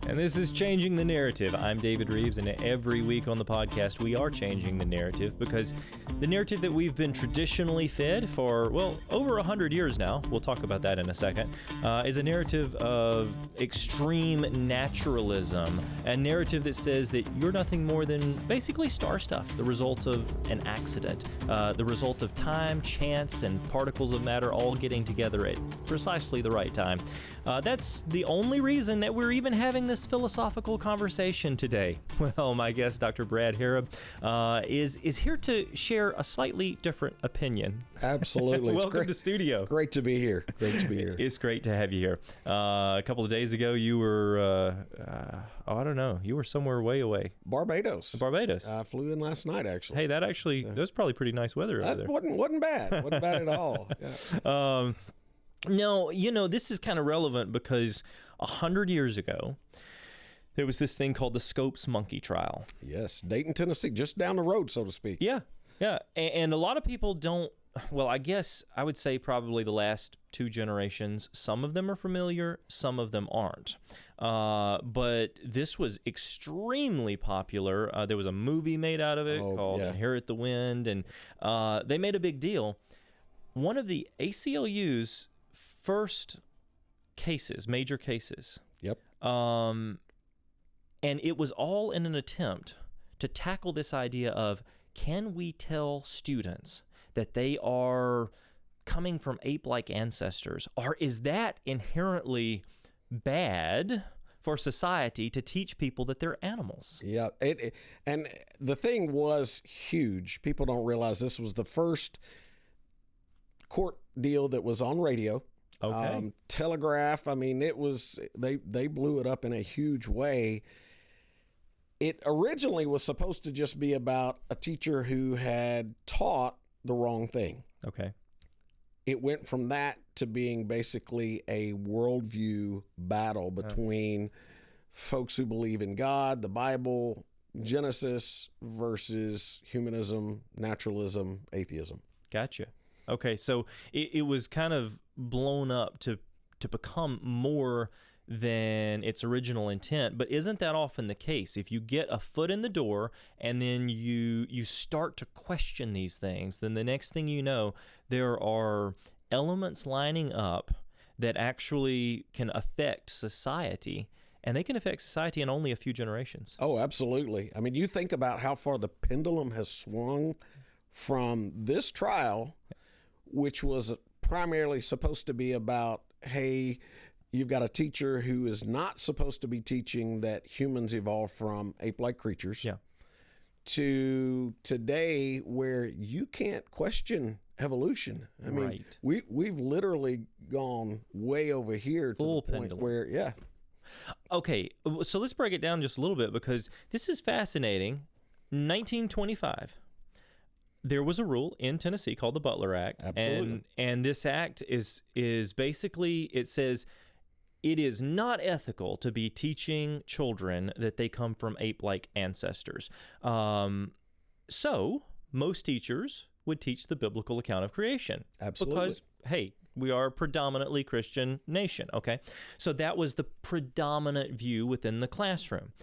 And this is Changing the Narrative. I'm David Reeves, and every week on the podcast, we are changing the narrative because the narrative that we've been traditionally fed for, well, over 100 years now, we'll talk about that in a second, is a narrative of extreme naturalism, a narrative that says that you're nothing more than basically star stuff, the result of an accident, the result of time, chance, and particles of matter all getting together at precisely the right time. That's the only reason that we're even having this philosophical conversation today. Well, my guest, Dr. Brad Harrub, is here to share a slightly different opinion. Absolutely. Welcome to studio. Great to be here. It's great to have you here. A couple of days ago, you were, I don't know, you were somewhere way away. Barbados. I flew in last night, actually. Hey, that was probably pretty nice weather over there. Wasn't bad. Wasn't bad at all. Yeah. No, this is kind of relevant because 100 years ago, there was this thing called the Scopes monkey trial. Yes, Dayton, Tennessee, just down the road, so to speak. Yeah. And a lot of people don't, well, I guess I would say probably the last two generations, some of them are familiar, some of them aren't. But this was extremely popular. There was a movie made out of it called Inherit the Wind, and they made a big deal. One of the ACLU's first cases, major cases. Yep. And it was all in an attempt to tackle this idea of, can we tell students that they are coming from ape-like ancestors, or is that inherently bad for society to teach people that they're animals? Yeah, and the thing was huge. People don't realize this was the first court deal that was on radio. Okay. Telegraph. I mean, it was, they blew it up in a huge way. It originally was supposed to just be about a teacher who had taught the wrong thing. Okay. It went from that to being basically a worldview battle between folks who believe in God, the Bible, Genesis, versus humanism, naturalism, atheism. Gotcha. Okay, so it was kind of blown up to become more than its original intent, but isn't that often the case? If you get a foot in the door and then you start to question these things, then the next thing you know, there are elements lining up that actually can affect society, and they can affect society in only a few generations. Oh, absolutely. I mean, you think about how far the pendulum has swung from this trial, which was primarily supposed to be about, hey, you've got a teacher who is not supposed to be teaching that humans evolved from ape-like creatures, to today where you can't question evolution. I mean, we've literally gone way over here to the point where, Okay, so let's break it down just a little bit because this is fascinating. 1925. There was a rule in Tennessee called the Butler Act. Absolutely. And this act is basically, it says it is not ethical to be teaching children that they come from ape-like ancestors. So most teachers would teach the biblical account of creation. Absolutely. Because, hey, we are a predominantly Christian nation, okay? So that was the predominant view within the classroom.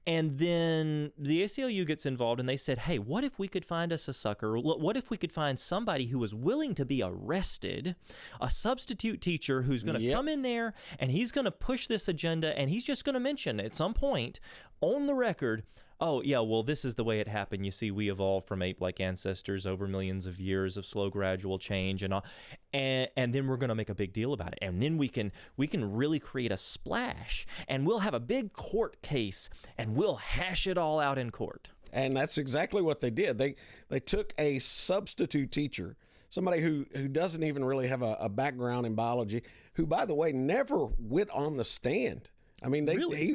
And then the ACLU gets involved and they said, hey, what if we could find us a sucker? What if we could find somebody who was willing to be arrested, a substitute teacher who's going to come in there and he's going to push this agenda and he's just going to mention at some point on the record, oh, yeah, well, this is the way it happened. You see, we evolved from ape-like ancestors over millions of years of slow, gradual change and all. And then we're going to make a big deal about it. And then we can really create a splash and we'll have a big court case and we'll hash it all out in court. And that's exactly what they did. They took a substitute teacher, somebody who doesn't even really have a background in biology, who, by the way, never went on the stand. I mean,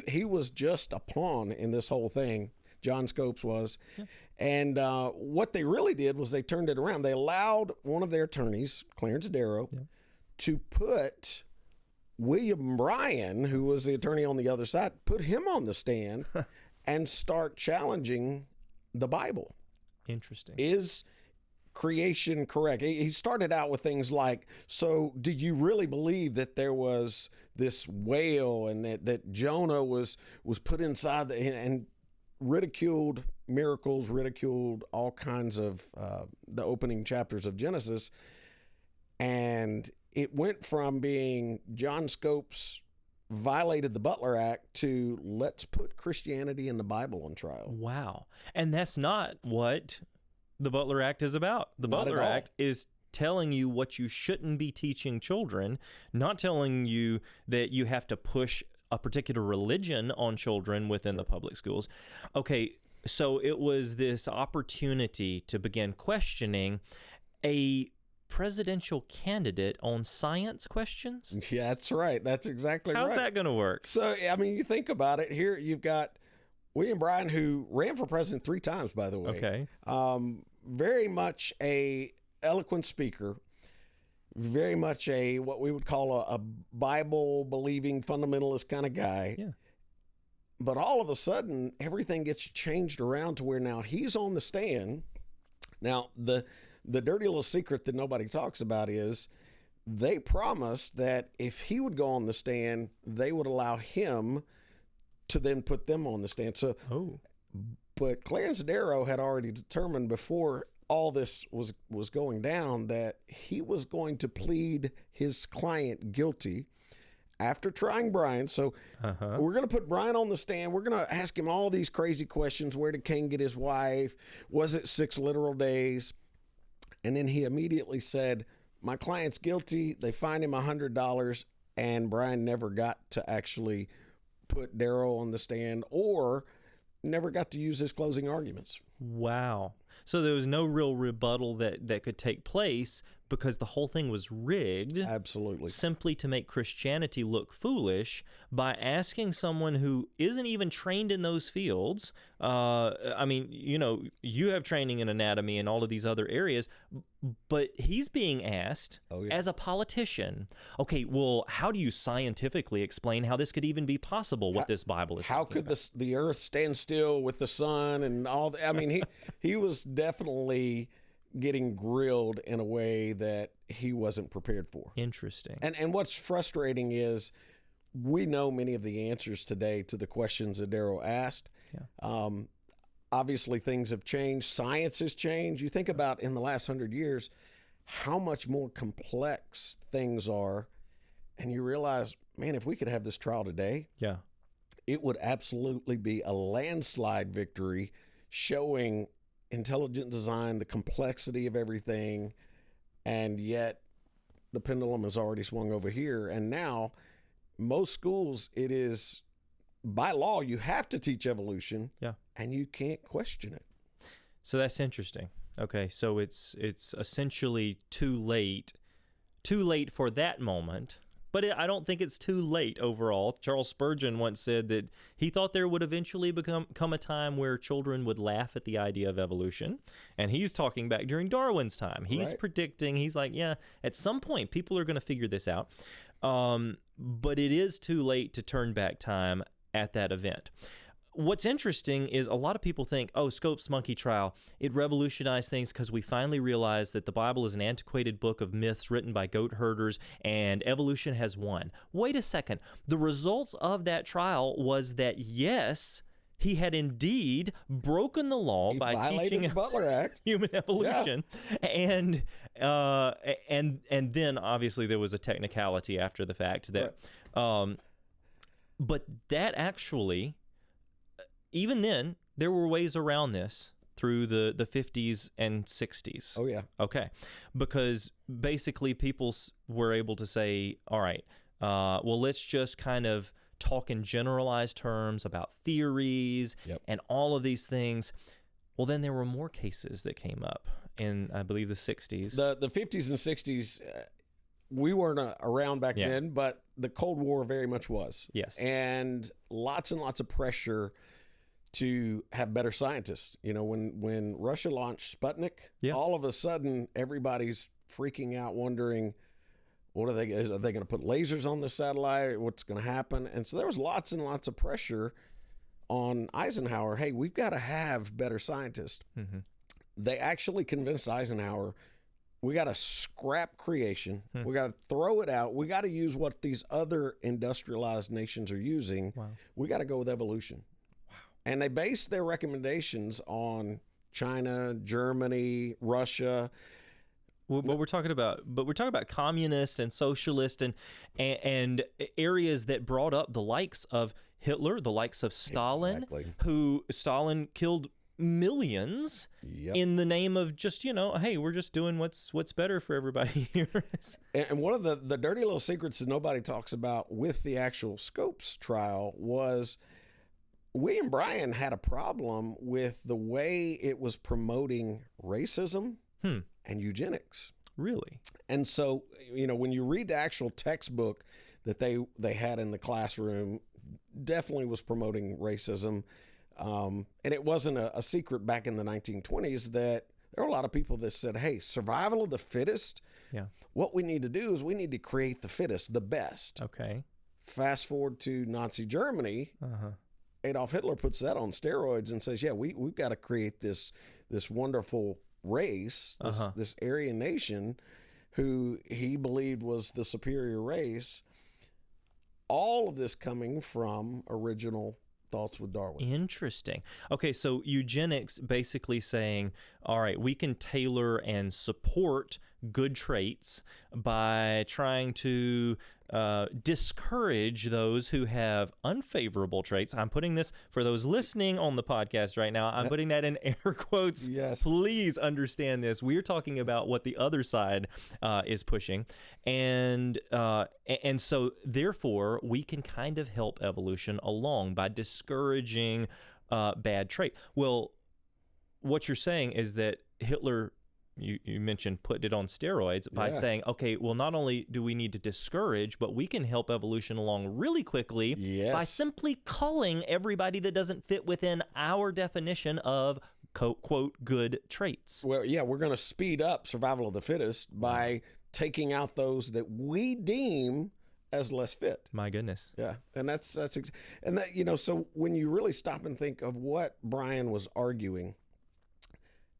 he was just a pawn in this whole thing. John Scopes was. Yeah. And what they really did was they turned it around. They allowed one of their attorneys, Clarence Darrow, to put William Bryan, who was the attorney on the other side, put him on the stand and start challenging the Bible. Interesting. creation correct. He started out with things like, so do you really believe that there was this whale and that Jonah was put inside and ridiculed miracles, ridiculed all kinds of the opening chapters of Genesis. And it went from being John Scopes violated the Butler Act to let's put Christianity and the Bible on trial. Wow. And that's not what the Butler Act is about. The Not Butler at all. Act is telling you what you shouldn't be teaching children, not telling you that you have to push a particular religion on children within the public schools. Okay, so it was this opportunity to begin questioning a presidential candidate on science questions. Yeah, that's right. That's exactly right. How's that going to work? So, I mean, you think about it. Here you've got William Bryan, who ran for president 3 times, by the way. Okay. Very much a eloquent speaker, very much a what we would call a Bible-believing fundamentalist kind of guy. Yeah. But all of a sudden, everything gets changed around to where now he's on the stand. Now, the dirty little secret that nobody talks about is they promised that if he would go on the stand, they would allow him to then put them on the stand. So, but Clarence Darrow had already determined before all this was going down that he was going to plead his client guilty after trying Brian. So we're going to put Brian on the stand. We're going to ask him all these crazy questions. Where did Cain get his wife? Was it 6 literal days? And then he immediately said, my client's guilty. They fined him $100, and Brian never got to actually put Darrow on the stand or never got to use his closing arguments. Wow. So there was no real rebuttal that could take place because the whole thing was rigged. Absolutely. Simply to make Christianity look foolish by asking someone who isn't even trained in those fields. I mean, you know, you have training in anatomy and all of these other areas, but he's being asked as a politician, okay, well, how do you scientifically explain how this could even be possible, what this Bible is How could the earth stand still with the sun and all that? I mean, he was definitely getting grilled in a way that he wasn't prepared for. Interesting. And what's frustrating is we know many of the answers today to the questions that Darrow asked. Yeah. Obviously, things have changed. Science has changed. You think about in the last 100 years how much more complex things are, and you realize, man, if we could have this trial today, it would absolutely be a landslide victory showing intelligent design, the complexity of everything, and yet the pendulum has already swung over here. And now most schools, it is by law, you have to teach evolution, and you can't question it. So that's interesting. Okay, so it's essentially too late for that moment. But I don't think it's too late overall. Charles Spurgeon once said that he thought there would eventually come a time where children would laugh at the idea of evolution. And he's talking back during Darwin's time. He's predicting, he's like, yeah, at some point people are going to figure this out. But it is too late to turn back time at that event. What's interesting is a lot of people think, oh, Scopes monkey trial, it revolutionized things because we finally realized that the Bible is an antiquated book of myths written by goat herders and evolution has won. Wait a second. The results of that trial was that, yes, he had indeed broken the law by teaching the Butler Act. Human evolution. Yeah. And then obviously there was a technicality after the fact that, but that actually, even then, there were ways around this through the 50s and 60s. Oh, yeah. Okay. Because basically people were able to say, all right, well, let's just kind of talk in generalized terms about theories and all of these things. Well, then there were more cases that came up in, I believe, the 60s. The 50s and 60s, we weren't around back then, but the Cold War very much was. Yes. And lots of pressure to have better scientists. You know, when Russia launched Sputnik, all of a sudden everybody's freaking out, wondering, are they going to put lasers on the satellite? What's going to happen? And so there was lots and lots of pressure on Eisenhower. Hey, we've got to have better scientists. Mm-hmm. they actually convinced Eisenhower, we got to scrap creation. We got to throw it out. We got to use what these other industrialized nations are using. Wow. We got to go with evolution. Wow. And they based their recommendations on China, Germany, Russia. But we're talking about communist and socialist and areas that brought up the likes of Hitler, the likes of Stalin, who Stalin killed millions in the name of just, hey, we're just doing what's better for everybody here. And one of the dirty little secrets that nobody talks about with the actual Scopes trial was William Bryan had a problem with the way it was promoting racism and eugenics. Really? And so, when you read the actual textbook that they had in the classroom, definitely was promoting racism. And it wasn't a secret back in the 1920s that there were a lot of people that said, hey, survival of the fittest. Yeah. What we need to do is we need to create the fittest, the best. Okay. Fast forward to Nazi Germany. Adolf Hitler puts that on steroids and says, yeah, we've got to create this wonderful race, this Aryan nation who he believed was the superior race. All of this coming from original thoughts with Darwin. Interesting. Okay, so eugenics basically saying, all right, we can tailor and support good traits by trying to discourage those who have unfavorable traits. I'm putting this for those listening on the podcast right now. I'm putting that in air quotes. Yes. Please understand this. We're talking about what the other side is pushing. And so therefore we can kind of help evolution along by discouraging bad trait. Well, what you're saying is that Hitler, you mentioned, put it on steroids by saying, okay, well, not only do we need to discourage, but we can help evolution along really quickly by simply culling everybody that doesn't fit within our definition of quote good traits. Well, yeah, we're going to speed up survival of the fittest by taking out those that we deem as less fit. My goodness. Yeah. And and that, so when you really stop and think of what Bryan was arguing,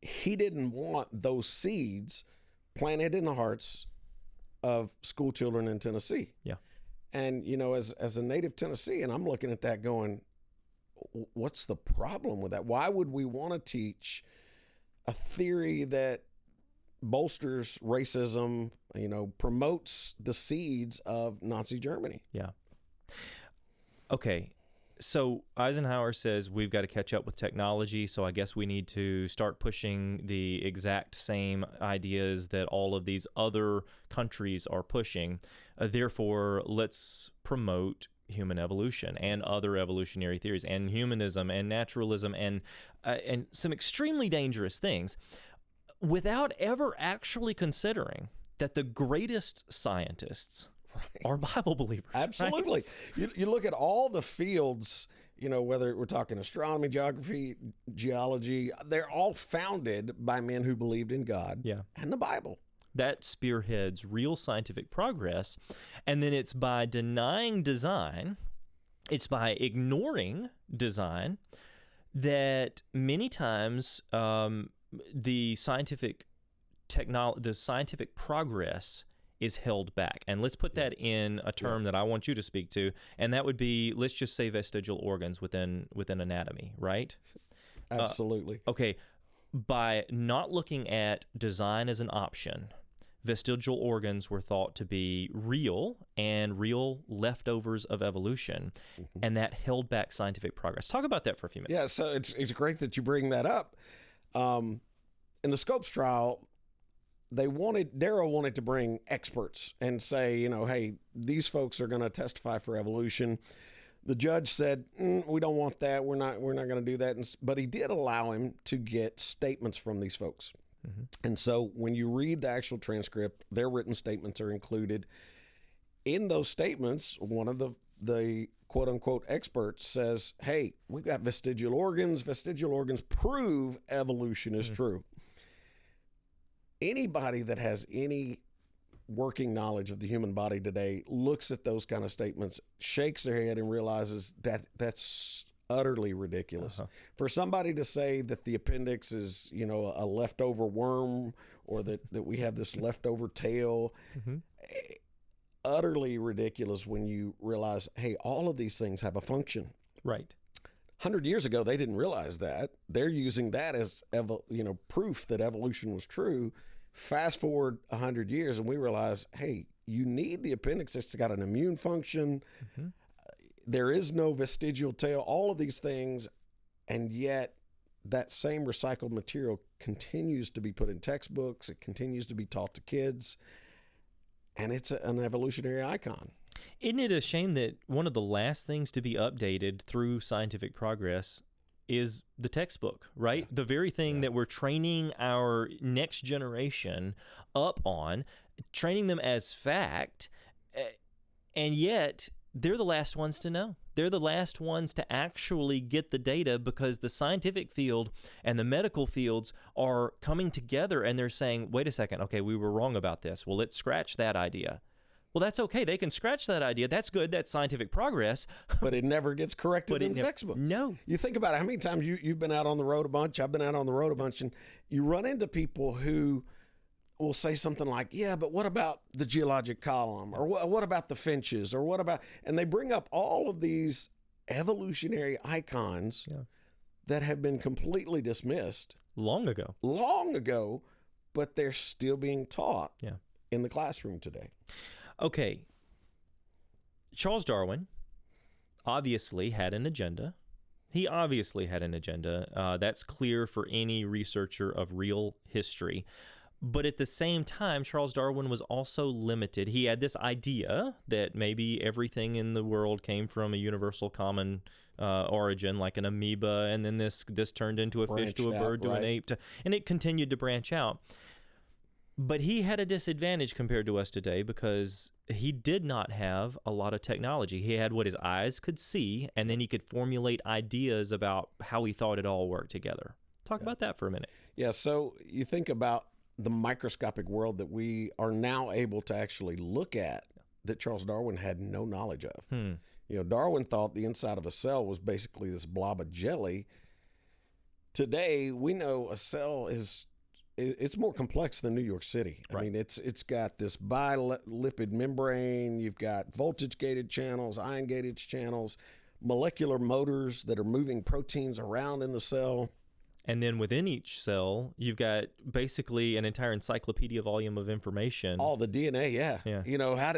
he didn't want those seeds planted in the hearts of school children in Tennessee. Yeah. And, as a native Tennessean, I'm looking at that going, what's the problem with that? Why would we want to teach a theory that bolsters racism, promotes the seeds of Nazi Germany? Yeah. Okay. So Eisenhower says we've got to catch up with technology, so I guess we need to start pushing the exact same ideas that all of these other countries are pushing. Therefore, let's promote human evolution and other evolutionary theories and humanism and naturalism and some extremely dangerous things without ever actually considering that the greatest scientists are Bible believers. Absolutely. Right? You look at all the fields, whether we're talking astronomy, geography, geology, they're all founded by men who believed in God and the Bible. That spearheads real scientific progress. And then it's by denying design, it's by ignoring design that many times the scientific progress is held back. And let's put that in a term that I want you to speak to, and that would be, let's just say vestigial organs within anatomy, right? Absolutely. Okay, by not looking at design as an option, vestigial organs were thought to be real and real leftovers of evolution, and that held back scientific progress. Talk about that for a few minutes. Yeah, so it's great that you bring that up. In the Scopes trial, Darrow wanted to bring experts and say, hey, these folks are going to testify for evolution. The judge said, we don't want that. We're not going to do that. But he did allow him to get statements from these folks. And so when you read the actual transcript, their written statements are included. In those statements, one of the quote unquote experts says, hey, we've got vestigial organs. Vestigial organs prove evolution is true. Anybody that has any working knowledge of the human body today looks at those kind of statements, shakes their head, and realizes that that's utterly ridiculous. For somebody to say that the appendix is, a leftover worm, or that we have this leftover tail, utterly ridiculous when you realize, hey, all of these things have a function. Right. 100 years ago, they didn't realize that. They're using that as proof that evolution was true. Fast forward 100 years, and we realize, hey, you need the appendix. It's got an immune function. There is no vestigial tail, all of these things, and yet that same recycled material continues to be put in textbooks. It continues to be taught to kids, and it's an evolutionary icon. Isn't it a shame that one of the last things to be updated through scientific progress is the textbook, right? The very thing that we're training our next generation up on, training them as fact, and yet they're the last ones to know. They're the last ones to actually get the data, because the scientific field and the medical fields are coming together and they're saying, wait a second, okay, we were wrong about this. Well, let's scratch that idea. Well, that's okay. They can scratch that idea. That's good. That's scientific progress. But it never gets corrected in the textbook. No. You think about it. How many times you've been out on the road a bunch? I've been out on the road a bunch, and you run into people who will say something like, yeah, but what about the geologic column? Or what about the finches? Or what about... And they bring up all of these evolutionary icons that have been completely dismissed. Long ago, but they're still being taught in the classroom today. Okay, Charles Darwin obviously had an agenda. He obviously had an agenda. That's clear for any researcher of real history. But at the same time, Charles Darwin was also limited. He had this idea that maybe everything in the world came from a universal common origin, like an amoeba, and then this turned into a fish to a bird to an ape, and it continued to branch out. But he had a disadvantage compared to us today because he did not have a lot of technology. He had what his eyes could see, and then he could formulate ideas about how he thought it all worked together. Talk about that for a minute. Yeah, so you think about the microscopic world that we are now able to actually look at that Charles Darwin had no knowledge of. Darwin thought the inside of a cell was basically this blob of jelly. Today, we know a cell it's more complex than New York City. I mean, it's got this bilipid membrane. You've got voltage-gated channels, ion-gated channels, molecular motors that are moving proteins around in the cell. And then within each cell, you've got basically an entire encyclopedia volume of information. All the DNA, yeah.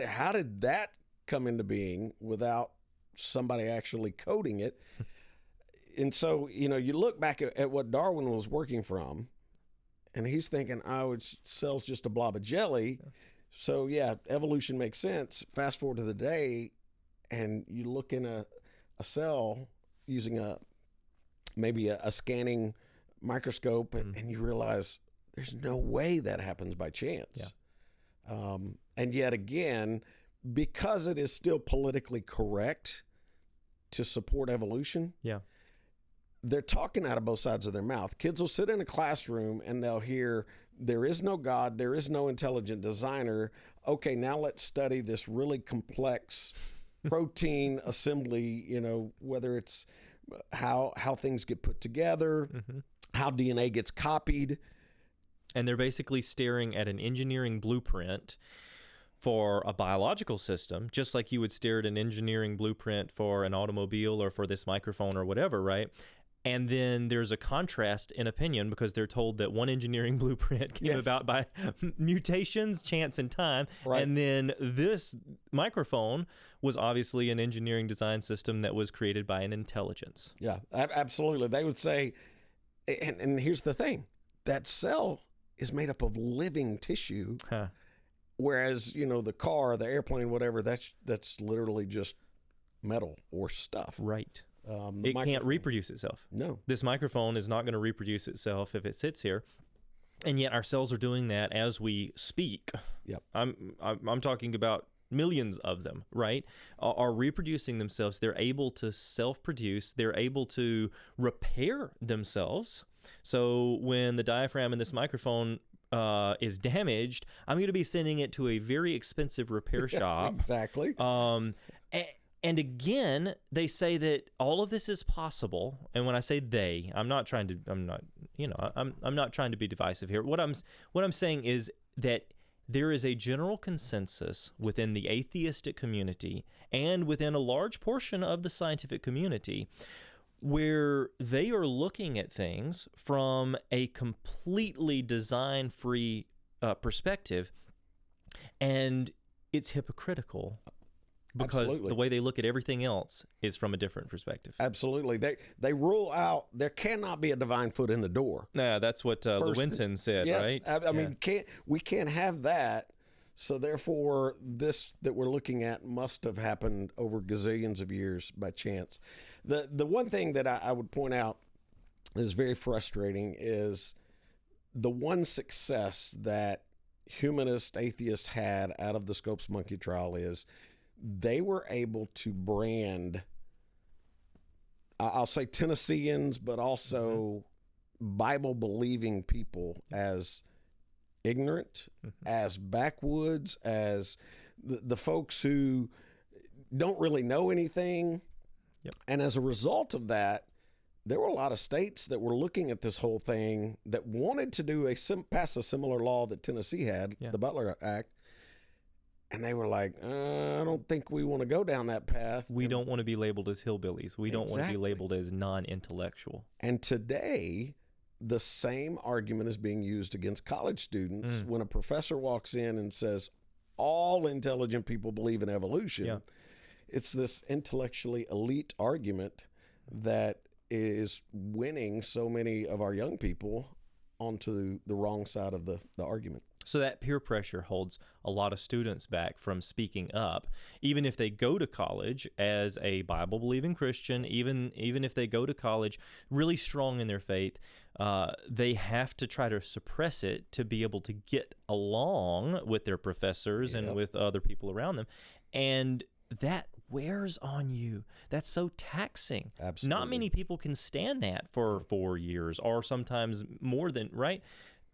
How did that come into being without somebody actually coding it? And so, you look back at what Darwin was working from, and he's thinking, cell's just a blob of jelly. So, yeah, evolution makes sense. Fast forward to the day, and you look in a cell using maybe a scanning microscope, and you realize there's no way that happens by chance. And yet again, because it is still politically correct to support evolution, they're talking out of both sides of their mouth. Kids will sit in a classroom and they'll hear, there is no God, there is no intelligent designer. Okay, now let's study this really complex protein assembly, whether it's how things get put together, how DNA gets copied. And they're basically staring at an engineering blueprint for a biological system, just like you would stare at an engineering blueprint for an automobile or for this microphone or whatever, right? And then there's a contrast in opinion because they're told that one engineering blueprint came about by mutations, chance, and time. Right. And then this microphone was obviously an engineering design system that was created by an intelligence. Yeah, absolutely. They would say, and here's the thing, that cell is made up of living tissue, whereas, the car, the airplane, whatever, that's literally just metal or stuff. Right. It can't reproduce itself. No. This microphone is not going to reproduce itself if it sits here. And yet our cells are doing that as we speak. Yep. I'm talking about millions of them, right? Are reproducing themselves. They're able to self-produce. They're able to repair themselves. So when the diaphragm in this microphone is damaged, I'm going to be sending it to a very expensive repair shop. Exactly. And again, they say that all of this is possible. And when I say they, I'm not trying to be divisive here. What I'm saying is that there is a general consensus within the atheistic community and within a large portion of the scientific community where they are looking at things from a completely design-free perspective, and it's hypocritical. Because Absolutely. the way they look at everything else is from a different perspective. Absolutely. They rule out there cannot be a divine foot in the door. Yeah, that's what Lewinton said, Yes, right? I mean, we can't have that. So therefore, this that we're looking at must have happened over gazillions of years by chance. The one thing that I would point out is very frustrating is the one success that humanist atheists had out of the Scopes monkey trial is they were able to brand, I'll say Tennesseans, but also Bible-believing people as ignorant, as backwoods, as the folks who don't really know anything. Yep. And as a result of that, there were a lot of states that were looking at this whole thing that wanted to do pass a similar law that Tennessee had, the Butler Act. And they were like, I don't think we want to go down that path. We don't want to be labeled as hillbillies. We don't want to be labeled as non-intellectual. And today, the same argument is being used against college students when a professor walks in and says, all intelligent people believe in evolution. Yeah. It's this intellectually elite argument that is winning so many of our young people onto the wrong side of the argument. So that peer pressure holds a lot of students back from speaking up, even if they go to college as a Bible-believing Christian, even if they go to college really strong in their faith, they have to try to suppress it to be able to get along with their professors and with other people around them. And that wears on you. That's so taxing. Absolutely. Not many people can stand that for 4 years or sometimes more than, right?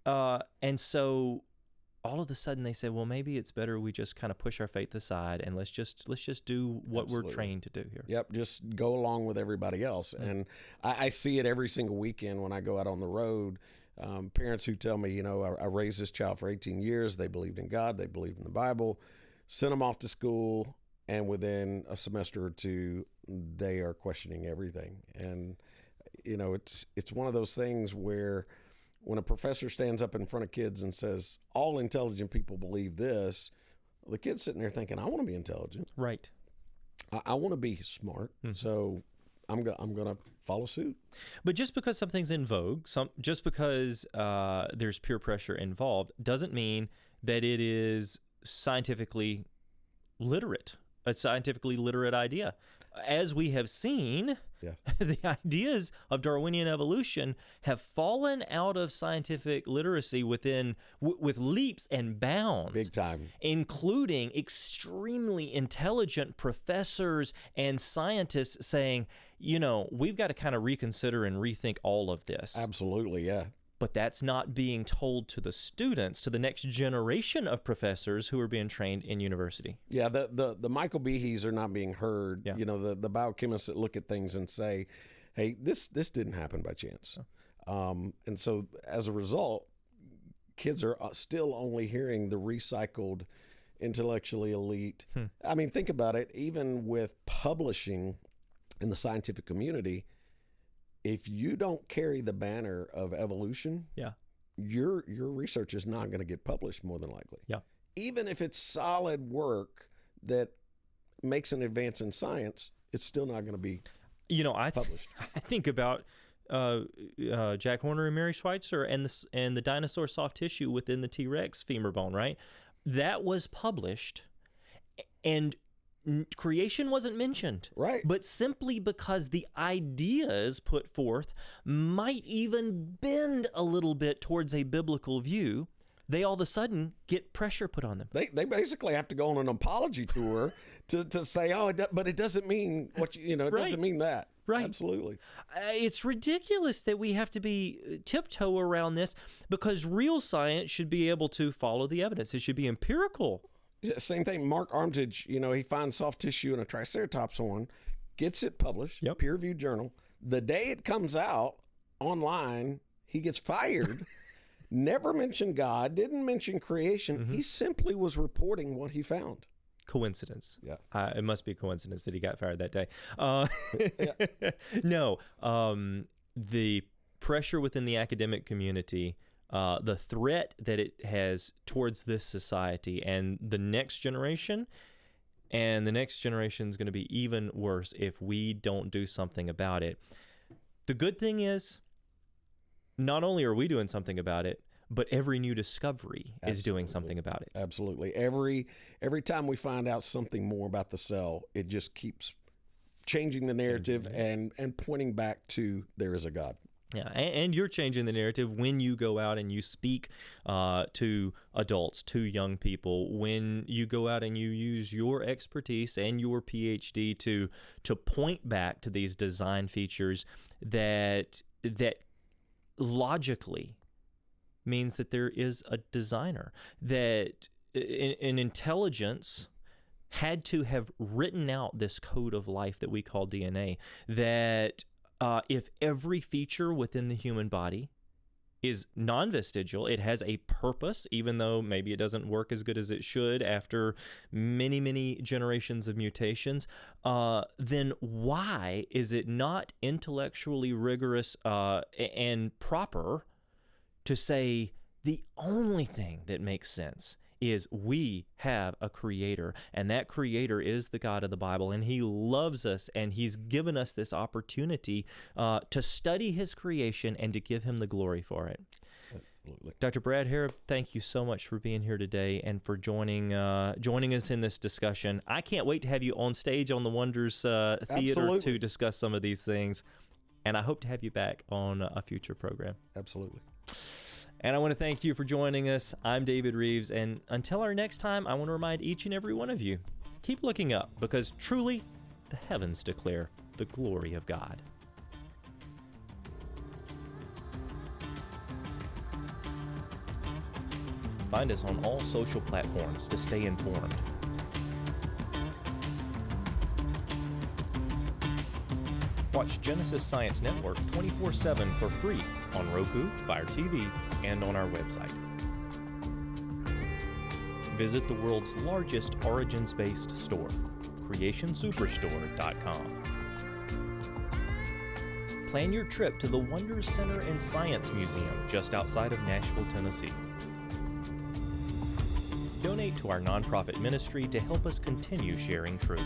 And so all of a sudden they say, well, maybe it's better we just kind of push our faith aside and let's just do what we're trained to do here. Yep, just go along with everybody else. And I see it every single weekend when I go out on the road. Parents who tell me, I raised this child for 18 years. They believed in God. They believed in the Bible. Sent them off to school. And within a semester or two, they are questioning everything. And, it's one of those things where when a professor stands up in front of kids and says, all intelligent people believe this, the kid's sitting there thinking, I want to be intelligent. Right. I want to be smart. So I'm going to follow suit. But just because something's in vogue, just because there's peer pressure involved, doesn't mean that it is scientifically literate, a scientifically literate idea. As we have seen, the ideas of Darwinian evolution have fallen out of scientific literacy with leaps and bounds. Big time. Including extremely intelligent professors and scientists saying, we've got to kind of reconsider and rethink all of this. Absolutely, yeah. But that's not being told to the students, to the next generation of professors who are being trained in university. Yeah, the Michael Behes are not being heard. Yeah. The biochemists that look at things and say, hey, this didn't happen by chance. And so as a result, kids are still only hearing the recycled, intellectually elite. I mean, think about it. Even with publishing in the scientific community, if you don't carry the banner of evolution, your research is not going to get published more than likely. Yeah. Even if it's solid work that makes an advance in science, it's still not going to be published. I think about Jack Horner and Mary Schweitzer and the dinosaur soft tissue within the T-Rex femur bone, right? That was published, and creation wasn't mentioned, right? But simply because the ideas put forth might even bend a little bit towards a biblical view, they all of a sudden get pressure put on them. They basically have to go on an apology tour to say, but it doesn't mean what it doesn't mean that. Right. Absolutely. It's ridiculous that we have to be tiptoe around this because real science should be able to follow the evidence. It should be empirical. Same thing. Mark Armitage, he finds soft tissue in a Triceratops horn, gets it published, Yep. peer-reviewed journal. The day it comes out online, he gets fired. Never mentioned God, didn't mention creation. He simply was reporting what he found. Coincidence. Yeah. It must be a coincidence that he got fired that day. Yeah. No. The pressure within the academic community, the threat that it has towards this society and the next generation, and the next generation is going to be even worse if we don't do something about it. The good thing is, not only are we doing something about it, but every new discovery is doing something about it. Absolutely. Every time we find out something more about the cell, it just keeps changing the narrative and pointing back to there is a God. Yeah, and you're changing the narrative when you go out and you speak to adults, to young people, when you go out and you use your expertise and your PhD to point back to these design features that logically means that there is a designer, that an intelligence had to have written out this code of life that we call DNA, that if every feature within the human body is non-vestigial, it has a purpose, even though maybe it doesn't work as good as it should after many, many generations of mutations, then why is it not intellectually rigorous and proper to say the only thing that makes sense is we have a creator, and that creator is the God of the Bible, and he loves us, and he's given us this opportunity to study his creation and to give him the glory for it. Absolutely. Dr. Brad Harrub, thank you so much for being here today and for joining us in this discussion. I can't wait to have you on stage on the Wonders Theater Absolutely. to discuss some of these things, and I hope to have you back on a future program. Absolutely. And I want to thank you for joining us. I'm David Reeves, and until our next time, I want to remind each and every one of you, keep looking up, because truly, the heavens declare the glory of God. Find us on all social platforms to stay informed. Watch Genesis Science Network 24/7 for free on Roku, Fire TV, and on our website. Visit the world's largest origins-based store, creationsuperstore.com. Plan your trip to the Wonders Center and Science Museum just outside of Nashville, Tennessee. Donate to our nonprofit ministry to help us continue sharing truth.